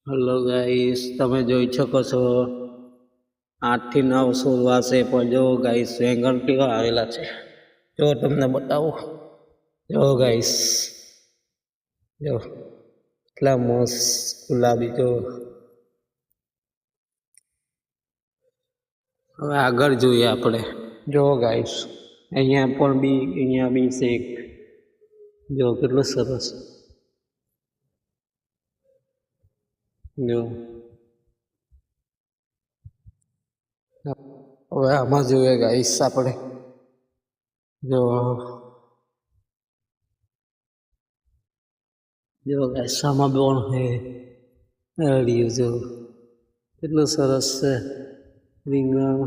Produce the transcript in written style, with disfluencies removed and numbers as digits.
Hello guys, તમે જોઈ શકો છો 8 થી 9 છોડવા છે. પણ જો ગાઈસ વેંગણ કેવા આવેલા છે, જો તમને બતાવું. જો ગાઈસ, જો એટલા મસ્ત ગુલાબી. જો હવે આગળ જોઈએ આપણે. જો ગાઈસ, અહીંયા બી છે એક. જો કેટલું સરસ. જો હવે આમાં જોઈએ ગાઈસ આપણે. જો ગાઈસ આમાં પણ હે અડિયું. જો કેટલું સરસ છે રીંગણ.